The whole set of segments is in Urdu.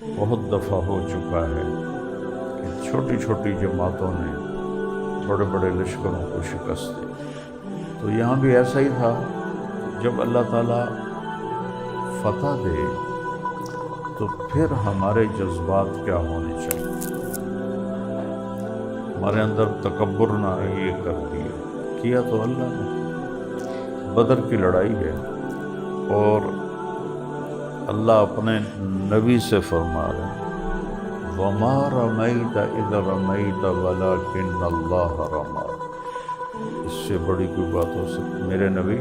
بہت دفعہ ہو چکا ہے کہ چھوٹی چھوٹی جماعتوں نے بڑے بڑے لشکروں کو شکست دی، تو یہاں بھی ایسا ہی تھا۔ جب اللہ تعالیٰ فتح دے تو پھر ہمارے جذبات کیا ہونے چاہیے؟ ہمارے اندر تکبر نہ یہ کر کیا تو اللہ نے۔ بدر کی لڑائی ہے اور اللہ اپنے نبی سے فرما رہے ہیں وَمَا رَمَيْتَ إِذْ رَمَيْتَ وَلَكِنَّ اللَّهَ رَمَى۔ اس سے بڑی کوئی بات ہو سکتی؟ میرے نبی،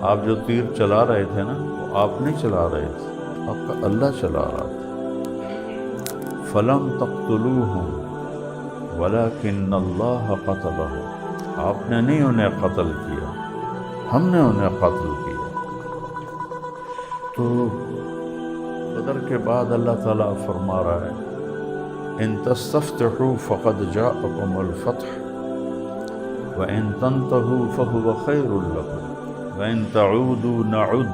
آپ جو تیر چلا رہے تھے نا، وہ آپ نہیں چلا رہے تھے، آپ کا اللہ چلا رہا تھا۔ فَلَمْ تَقْتُلُوهُمْ وَلَكِنَّ اللَّهَ قَتَلَهُمْ۔ آپ نے نہیں انہیں قتل کیا، ہم نے انہیں قتل کیا۔ تو بدر کے بعد اللہ تعالیٰ فرما رہا ہے ان تستفتحوا فقد جاءکم الفتح وان تنتهوا فهو خیر لکم وان تعودوا نعد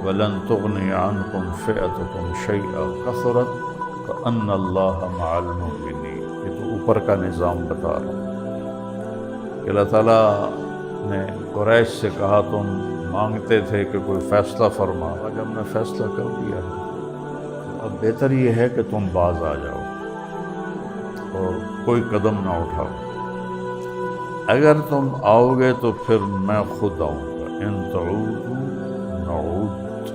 ولن تغنی عنکم فئتکم شیئا کثرت وان اللہ مع المؤمنین۔ یہ تو اوپر کا نظام بتا رہا ہوں کہ اللہ تعالیٰ نے قریش سے کہا تم مانگتے تھے کہ کوئی فیصلہ فرما، آج ہم نے فیصلہ کر دیا ہے، تو اب بہتر یہ ہے کہ تم باز آ جاؤ اور کوئی قدم نہ اٹھاؤ۔ اگر تم آؤ گے تو پھر میں خود آؤں گا، ان تعودوا نعود،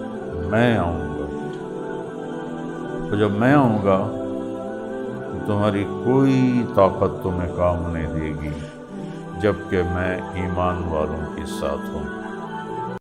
میں آؤں گا۔ تو جب میں آؤں گا تو تمہاری کوئی طاقت تمہیں کام نہیں دے گی جبکہ میں ایمان والوں کے ساتھ ہوں۔